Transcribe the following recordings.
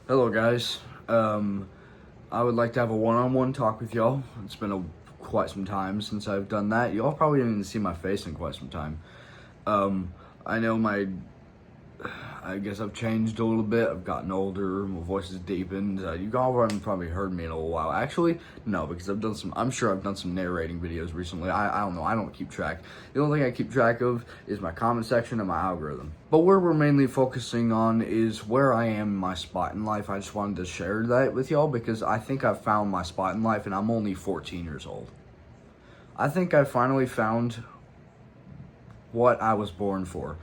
Hello, guys. I would like to have a one-on-one talk with y'all. It's been quite some time since I've done that. Y'all probably didn't even see my face in quite some time. I know I guess I've changed a little bit. I've gotten older. My voice has deepened. You all haven't probably heard me in a little while. Actually, no, because I'm sure I've done some narrating videos recently. I don't know. I don't keep track. The only thing I keep track of is my comment section and my algorithm. But where we're mainly focusing on is where I am in my spot in life. I just wanted to share that with y'all because I think I've found my spot in life and I'm only 14 years old. I think I finally found what I was born for,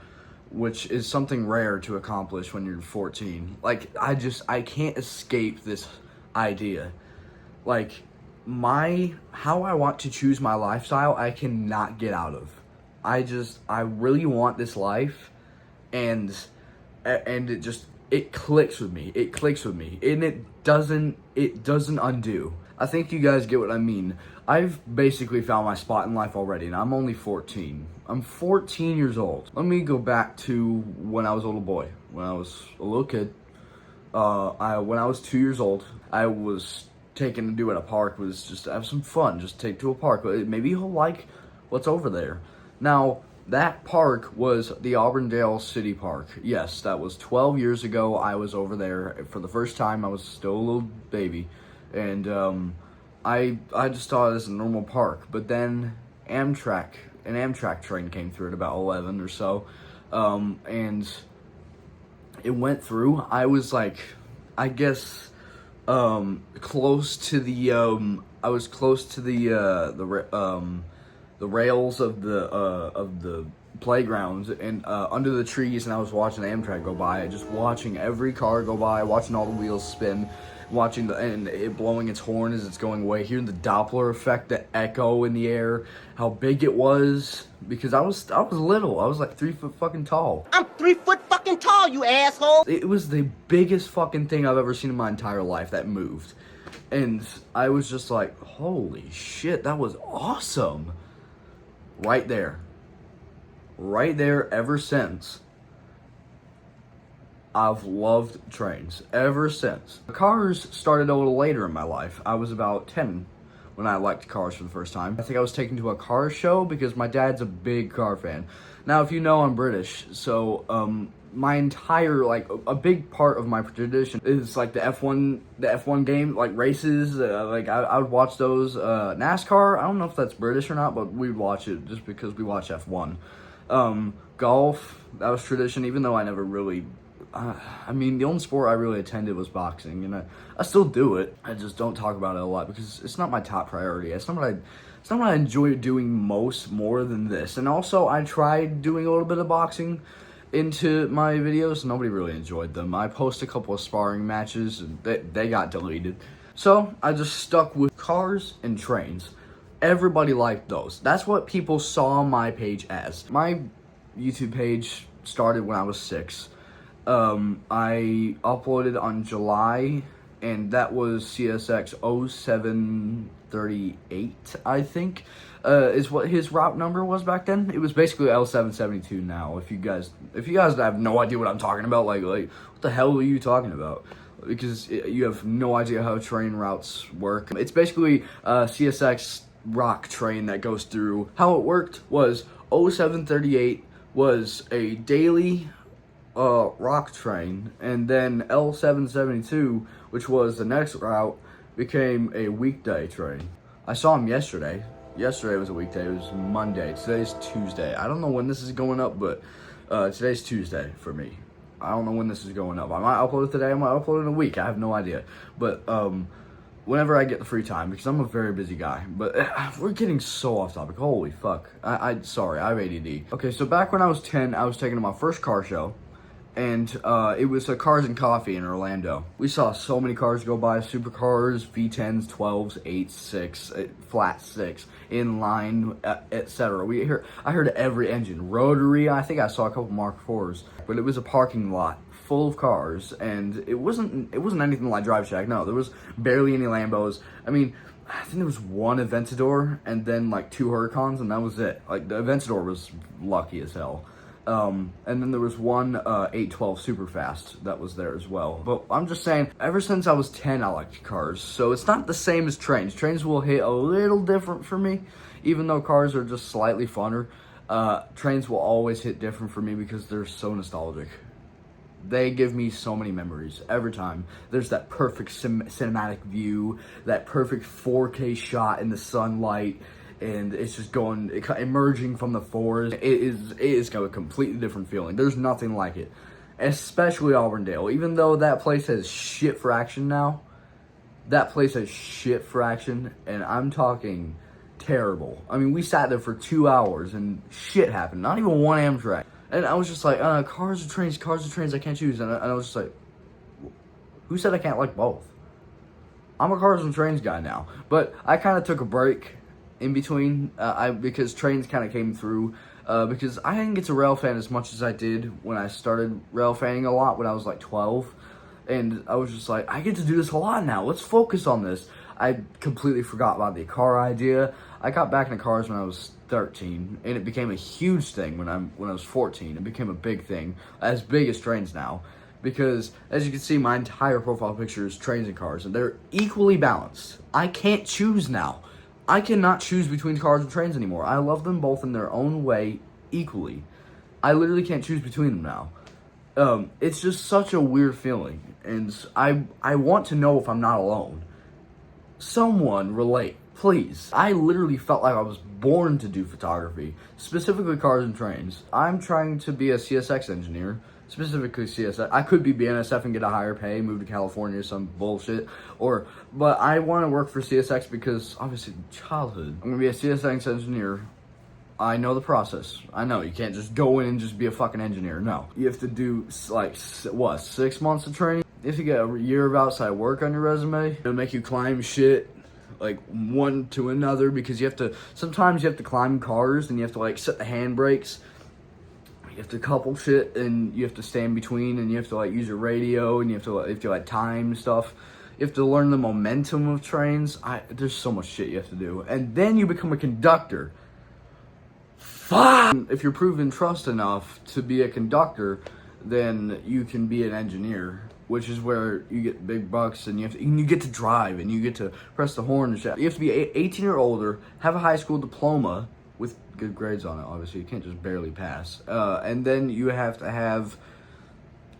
which is something rare to accomplish when you're 14. Like, I can't escape this idea. Like, how I want to choose my lifestyle, I cannot get out of. I really want this life, and it clicks with me. It clicks with me, and it doesn't undo. I think you guys get what I mean. I've basically found my spot in life already, and I'm only 14. I'm 14 years old. Let me go back to when I was a little boy, when I was a little kid. When I was 2 years old, I was taken to do at a park was just to have some fun, just take to a park. Maybe he'll like what's over there. Now, that park was the Auburndale City Park. Yes, that was 12 years ago. I was over there for the first time. I was still a little baby. And I just thought it was a normal park. But then an Amtrak train came through at about 11 or so. And it went through. I was like, I guess, close to I was close to the rails of the playgrounds and under the trees, and I was watching the Amtrak go by, just watching every car go by, watching all the wheels spin, watching and it blowing its horn as it's going away, hearing the Doppler effect, the echo in the air, how big it was, because I was little. I was like 3 foot fucking tall. I'm 3 foot fucking tall, you asshole! It was the biggest fucking thing I've ever seen in my entire life that moved. And I was just like, holy shit, that was awesome. Right there. Right there ever since. I've loved trains ever since. Cars started a little later in my life. I was about 10 when I liked cars for the first time. I think I was taken to a car show because my dad's a big car fan. Now, if you know, I'm British, so my entire, like, a big part of my tradition is like the F1 game, like races. I would watch those. NASCAR, I don't know if that's British or not, but we'd watch it just because we watch F1. Golf, that was tradition, even though I never really, the only sport I really attended was boxing, and I still do it. I just don't talk about it a lot because it's not my top priority. It's not what I enjoy doing more than this. And also, I tried doing a little bit of boxing into my videos. Nobody really enjoyed them. I posted a couple of sparring matches, and they got deleted. So, I just stuck with cars and trains. Everybody liked those. That's what people saw my page as. My YouTube page started when I was 6. I uploaded on July, and that was CSX 0738, I think, is what his route number was back then. It was basically L772 now. If you guys have no idea what I'm talking about, like what the hell are you talking about? Because you have no idea how train routes work. It's basically CSX rock train that goes through. How it worked was 0738 was a daily rock train, and then L772, which was the next route, became a weekday train. I saw him yesterday. Yesterday was a weekday. It was Monday. Today's Tuesday. I don't know when this is going up, but today's Tuesday for me. I don't know when this is going up. I might upload it today. I might upload it in a week. I have no idea. But whenever I get the free time, because I'm a very busy guy. But we're getting so off topic. Holy fuck. Sorry, I have ADD. Okay, so back when I was 10, I was taken to my first car show. And it was a Cars and Coffee in Orlando. We saw so many cars go by, supercars, V10s, 12s, 8s, 6, flat 6, inline, etc. I heard every engine. Rotary, I think I saw a couple Mark IVs. But it was a parking lot full of cars, and it wasn't anything like Drive Shack. No, there was barely any Lambos. I mean, I think there was one Aventador, and then like 2 Huracans, and that was it. Like, the Aventador was lucky as hell. And then there was one 812 Superfast that was there as well. But I'm just saying, ever since I was 10, I liked cars. So it's not the same as trains. Trains will hit a little different for me, even though cars are just slightly funner. Trains will always hit different for me because they're so nostalgic. They give me so many memories every time. There's that perfect cinematic view, that perfect 4K shot in the sunlight, and it's just emerging from the forest. It is got a completely different feeling. There's nothing like it, especially Auburndale. Even though that place has shit for action now, that place has shit for action, and I'm talking terrible. I mean, we sat there for 2 hours and shit happened. Not even one Amtrak. And I was just like, cars or trains, I can't choose. And I was just like, who said I can't like both? I'm a cars and trains guy now. But I kind of took a break in between, because trains kind of came through, because I didn't get to rail fan as much as I did when I started rail fanning a lot when I was like 12. And I was just like, I get to do this a lot now. Let's focus on this. I completely forgot about the car idea. I got back into cars when I was 13, and it became a huge thing when I was 14. It became a big thing, as big as trains now, because as you can see, my entire profile picture is trains and cars, and they're equally balanced. I can't choose now. I cannot choose between cars and trains anymore. I love them both in their own way equally. I literally can't choose between them now. It's just such a weird feeling, and I want to know if I'm not alone. Someone relate, please. I literally felt like I was born to do photography, specifically cars and trains. I'm trying to be a CSX engineer, specifically CSX. I could be BNSF and get a higher pay, move to California or some bullshit, but I want to work for CSX because obviously childhood. I'm gonna be a CSX engineer. I know the process. I know you can't just go in and just be a fucking engineer. No, you have to do like 6 months of training. If you get a year of outside work on your resume, it'll make you climb shit like one to another, because sometimes you have to climb cars and you have to like set the handbrakes. You have to couple shit and you have to stand between, and you have to like use your radio, and you have to like time stuff. You have to learn the momentum of trains. There's so much shit you have to do. And then you become a conductor. Fuck! If you're proven trust enough to be a conductor, then you can be an engineer, which is where you get big bucks, and you get to drive, and you get to press the horn and shit. You have to be 18 or older, have a high school diploma with good grades on it, obviously. You can't just barely pass. And then you have to have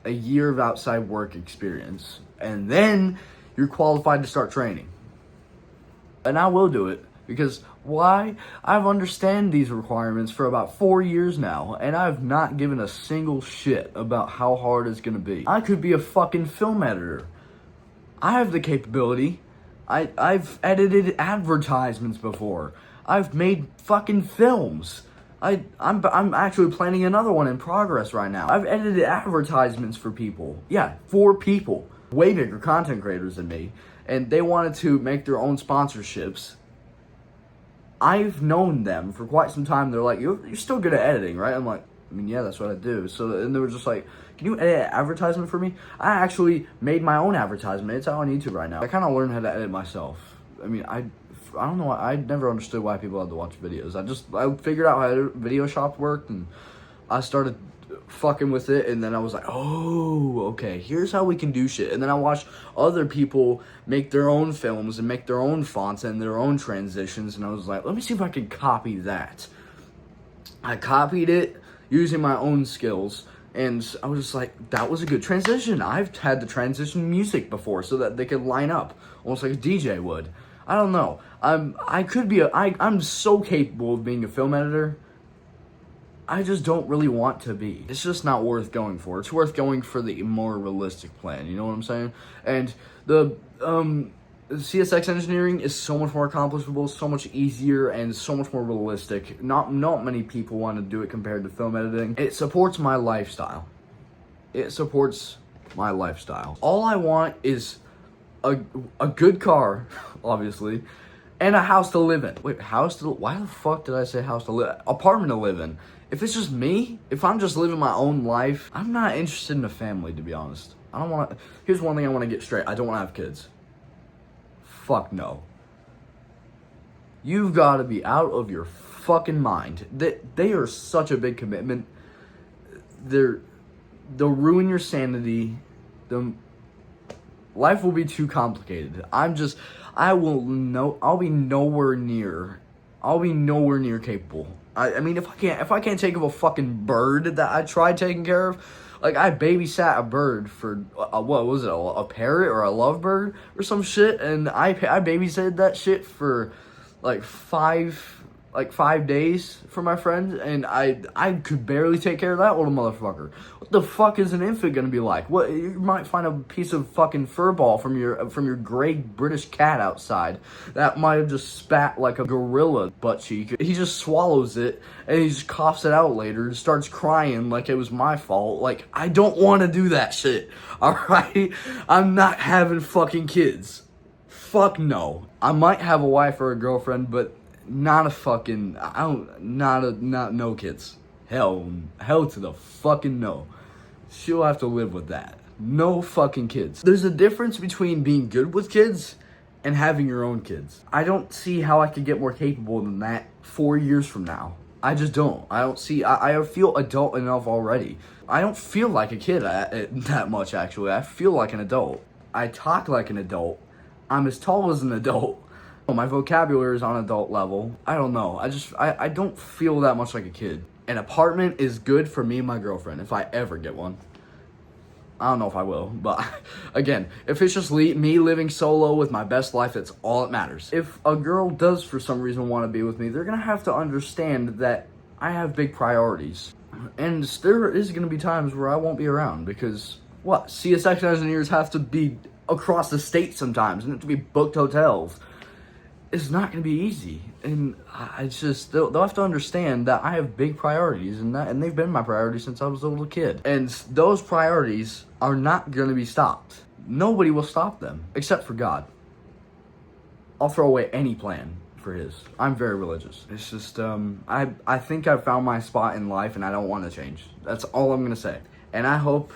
a year of outside work experience, and then you're qualified to start training. And I will do it, because why? I've understand these requirements for about 4 years now, and I've not given a single shit about how hard it's gonna be. I could be a fucking film editor. I have the capability. I've edited advertisements before. I've made fucking films. I'm actually planning another one in progress right now. I've edited advertisements for people. Yeah, for people. Way bigger content creators than me. And they wanted to make their own sponsorships. I've known them for quite some time. They're like, you're still good at editing, right? I'm like, I mean, yeah, that's what I do. So, and they were just like, can you edit an advertisement for me? I actually made my own advertisement. It's out on YouTube right now. I kind of learned how to edit myself. I mean, I don't know why. I never understood why people had to watch videos. I figured out how Video Shop worked, and I started fucking with it, and then I was like, oh, okay, here's how we can do shit. And then I watched other people make their own films and make their own fonts and their own transitions, and I was like, let me see if I can copy that. I copied it using my own skills, and I was just like, that was a good transition. I've had to transition music before so that they could line up, almost like a DJ would. I don't know. I'm so capable of being a film editor. I just don't really want to be. It's just not worth going for. It's worth going for the more realistic plan, you know what I'm saying? And the CSX engineering is so much more accomplishable, so much easier, and so much more realistic. Not many people want to do it compared to film editing. It supports my lifestyle. All I want is a good car, obviously, and a house to live in. Wait, why the fuck did I say house to live? Apartment to live in. If it's just me, if I'm just living my own life, I'm not interested in a family, to be honest. I don't want to. Here's one thing I want to get straight. I don't want to have kids. Fuck no. You've got to be out of your fucking mind. They are such a big commitment. they'll ruin your sanity. Life will be too complicated. I'll be nowhere near capable. I mean, if I can't take of a fucking bird that I tried taking care of, like I babysat a bird for what was it, a parrot or a lovebird or some shit, and I babysat that shit for like 5 days for my friend, and I could barely take care of that little motherfucker. What the fuck is an infant gonna be like? What, you might find a piece of fucking fur ball from your gray British cat outside that might have just spat like a gorilla butt cheek. He just swallows it and he just coughs it out later and starts crying like it was my fault. Like, I don't want to do that shit. All right, I'm not having fucking kids. Fuck no. I might have a wife or a girlfriend, but not no kids. Hell to the fucking no. She'll have to live with that. No fucking kids. There's a difference between being good with kids and having your own kids. I don't see how I could get more capable than that 4 years from now. I just don't. I feel adult enough already. I don't feel like a kid that much, actually. I feel like an adult. I talk like an adult. I'm as tall as an adult. My vocabulary is on adult level. I don't know. I don't feel that much like a kid. An apartment is good for me and my girlfriend if I ever get one. I don't know if I will, but again, if it's just me living solo with my best life, that's all that matters. If a girl does for some reason want to be with me, they're gonna have to understand that I have big priorities. And there is gonna be times where I won't be around because CSX engineers have to be across the state sometimes and have to be booked hotels. It's not going to be easy, and they'll have to understand that I have big priorities, and they've been my priorities since I was a little kid, and those priorities are not going to be stopped. Nobody will stop them, except for God. I'll throw away any plan for his. I'm very religious. It's just, I think I've found my spot in life, and I don't want to change. That's all I'm going to say, and I hope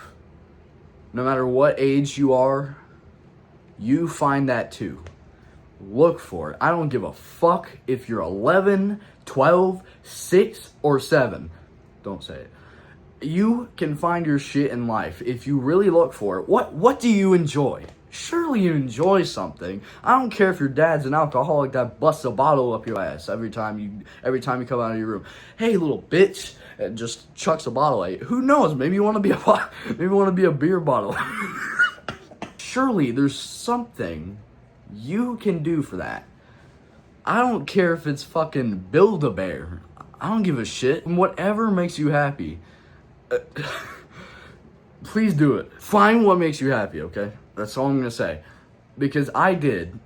no matter what age you are, you find that too. Look for it. I don't give a fuck if you're 11, 12, 6, or 7. Don't say it. You can find your shit in life if you really look for it. What do you enjoy? Surely you enjoy something. I don't care if your dad's an alcoholic that busts a bottle up your ass every time you come out of your room. Hey, little bitch, and just chucks a bottle at you. Who knows? Maybe you want to be a beer bottle. Surely there's something you can do for that. I don't care if it's fucking Build-A-Bear. I don't give a shit. Whatever makes you happy. Please do it. Find what makes you happy, okay? That's all I'm gonna say. Because I did.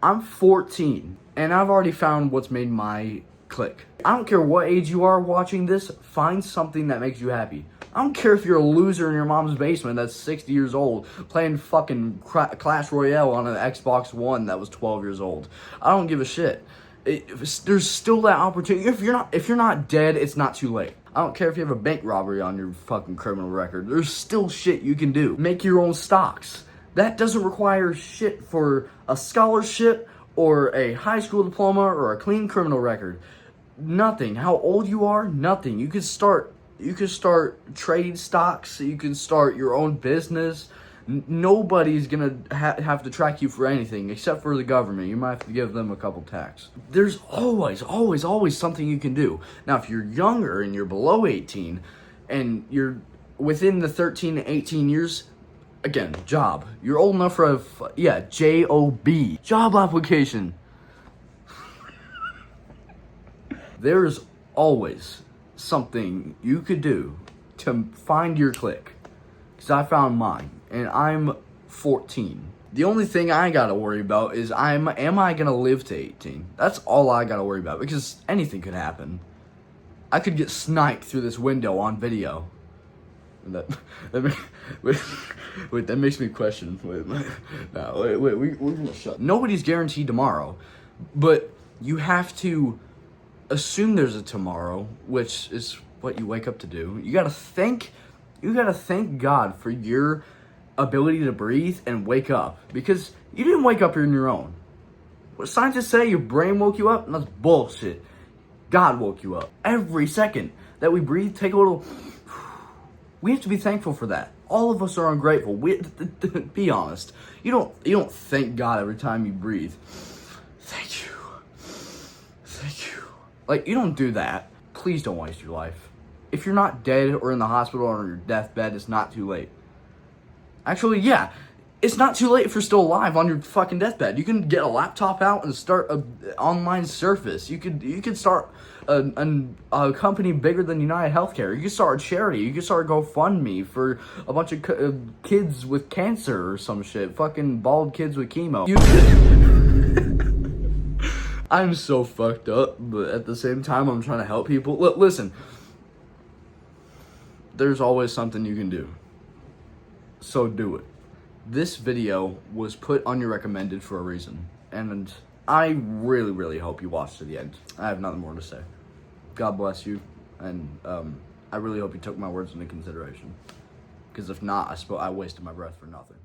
I'm 14, and I've already found what's made my click. I don't care what age you are watching this, find something that makes you happy. I don't care if you're a loser in your mom's basement that's 60 years old playing fucking Clash Royale on an Xbox One that was 12 years old. I don't give a shit. There's still that opportunity. If you're not dead, it's not too late. I don't care if you have a bank robbery on your fucking criminal record. There's still shit you can do. Make your own stocks. That doesn't require shit for a scholarship or a high school diploma or a clean criminal record. Nothing. How old you are? Nothing. You could start trade stocks. You can start your own business. Nobody's gonna have to track you for anything except for the government. You might have to give them a couple tax. There's always something you can do. Now, if you're younger and you're below 18 and you're within the 13 to 18 years, again, job. You're old enough for J-O-B. Job application. There's always something you could do to find your click. Because I found mine, and I'm 14. The only thing I gotta worry about is am I gonna live to 18? That's all I gotta worry about, because anything could happen. I could get sniped through this window on video. That makes me question. We're gonna shut. Nobody's guaranteed tomorrow, but you have to assume there's a tomorrow, which is what you wake up to do. You gotta thank God for your ability to breathe and wake up, because you didn't wake up on your own. What scientists say, your brain woke you up, and that's bullshit. God woke you up. Every second that we breathe, take a little We have to be thankful for that. All of us are ungrateful. Be honest. You don't thank God every time you breathe. Thank you. Thank you. Like, you don't do that. Please don't waste your life. If you're not dead or in the hospital or on your deathbed, it's not too late. Actually, yeah. It's not too late if you're still alive on your fucking deathbed. You can get a laptop out and start an online service. You could start a company bigger than United Healthcare. You could start a charity. You could start a GoFundMe for a bunch of kids with cancer or some shit. Fucking bald kids with chemo. I'm so fucked up, but at the same time, I'm trying to help people. Listen, there's always something you can do. So do it. This video was put on your recommended for a reason, and I really, really hope you watched to the end. I have nothing more to say. God bless you, and I really hope you took my words into consideration, because if not, I wasted my breath for nothing.